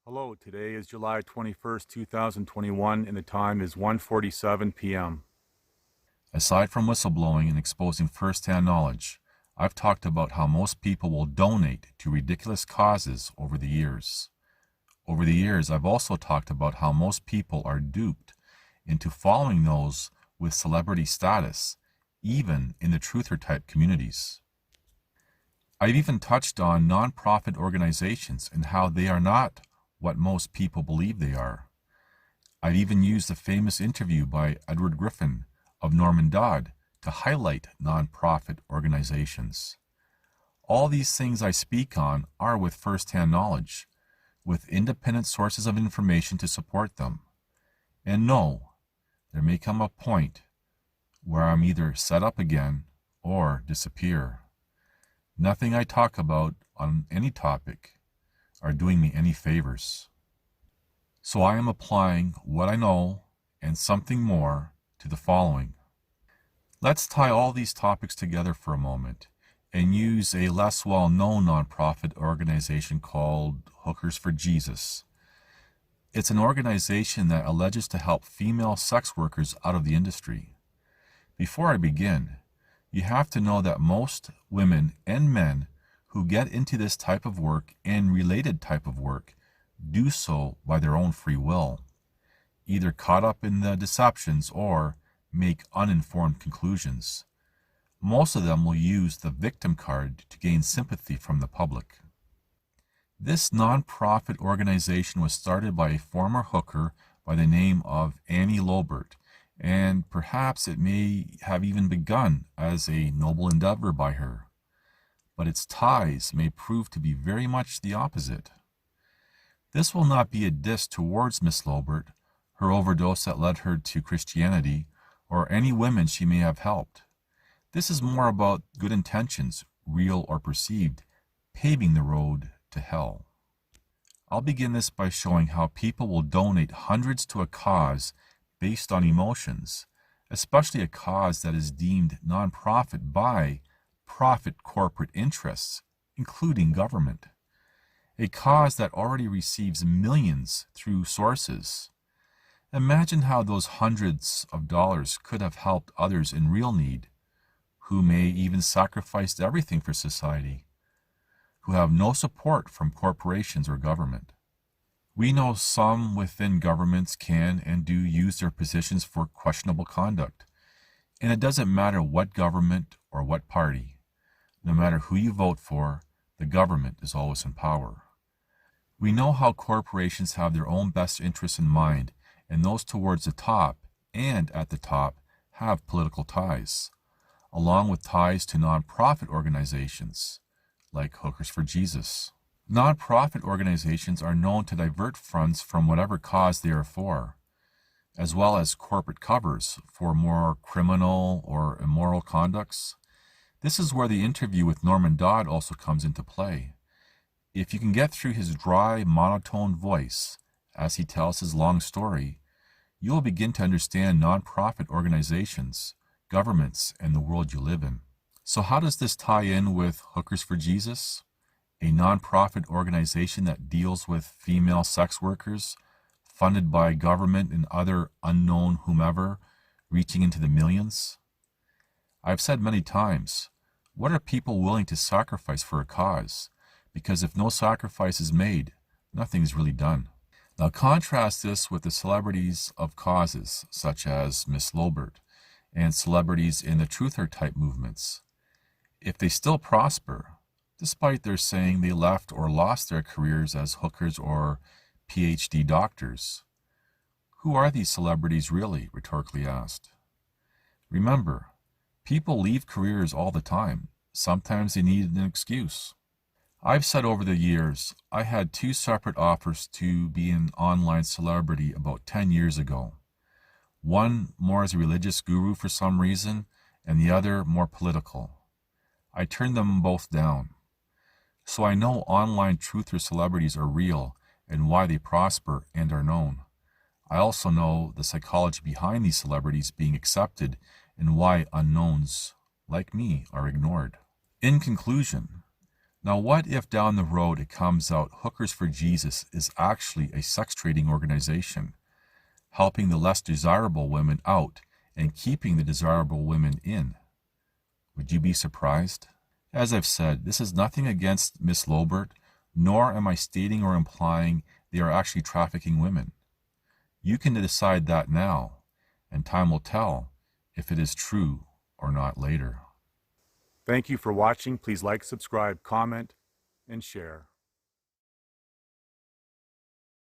Hello, today is July 21st, 2021, and the time is 1:47 p.m. Aside from whistleblowing and exposing first-hand knowledge, I've talked about how most people will donate to ridiculous causes over the years. Over the years, I've also talked about how most people are duped into following those with celebrity status, even in the truther-type communities. I've even touched on non-profit organizations and how they are not what most people believe they are. I've even used a famous interview by Edward Griffin of Norman Dodd to highlight non-profit organizations. All these things I speak on are with first-hand knowledge, with independent sources of information to support them. And no, there may come a point where I'm either set up again or disappear. Nothing I talk about on any topic are doing me any favors. So I am applying what I know and something more to the following. Let's tie all these topics together for a moment and use a less well-known nonprofit organization called Hookers for Jesus. It's an organization that alleges to help female sex workers out of the industry. Before I begin, you have to know that most women and men who get into this type of work and related type of work do so by their own free will, either caught up in the deceptions or make uninformed conclusions. Most of them will use the victim card to gain sympathy from the public. This non-profit organization was started by a former hooker by the name of Annie Lobert, and perhaps it may have even begun as a noble endeavor by her. But its ties may prove to be very much the opposite. This will not be a diss towards Miss Lobert, her overdose that led her to Christianity, or any women she may have helped. This is more about good intentions, real or perceived, paving the road to hell. I'll begin this by showing how people will donate hundreds to a cause based on emotions, especially a cause that is deemed non-profit by profit corporate interests, including government. A cause that already receives millions through sources. Imagine how those hundreds of dollars could have helped others in real need, who may even sacrifice everything for society, who have no support from corporations or government. We know some within governments can and do use their positions for questionable conduct, and it doesn't matter what government or what party. No matter who you vote for, the government is always in power. We know how corporations have their own best interests in mind, and those towards the top and at the top have political ties, along with ties to non-profit organizations like Hookers for Jesus. Non-profit organizations are known to divert funds from whatever cause they are for, as well as corporate covers for more criminal or immoral conducts. This is where the interview with Norman Dodd also comes into play. If you can get through his dry, monotone voice as he tells his long story, you will begin to understand non-profit organizations, governments, and the world you live in. So how does this tie in with Hookers for Jesus? A non-profit organization that deals with female sex workers, funded by government and other unknown whomever, reaching into the millions? I've said many times, what are people willing to sacrifice for a cause? Because if no sacrifice is made, nothing is really done. Now contrast this with the celebrities of causes, such as Miss Lobert, and celebrities in the truther-type movements. If they still prosper, despite their saying they left or lost their careers as hookers or PhD doctors. Who are these celebrities really? Rhetorically asked. Remember, people leave careers all the time. Sometimes they need an excuse. I've said over the years, I had two separate offers to be an online celebrity about 10 years ago. One more as a religious guru for some reason, and the other more political. I turned them both down. So I know online truther celebrities are real and why they prosper and are known. I also know the psychology behind these celebrities being accepted and why unknowns, like me, are ignored. In conclusion, Now, what if down the road it comes out Hookers for Jesus is actually a sex trading organization, helping the less desirable women out and keeping the desirable women in? Would you be surprised? As I've said, this is nothing against Miss Lobert, nor am I stating or implying they are actually trafficking women. You can decide that now, and time will tell if it is true or not later. Thank you for watching. Please like, subscribe, comment, and share.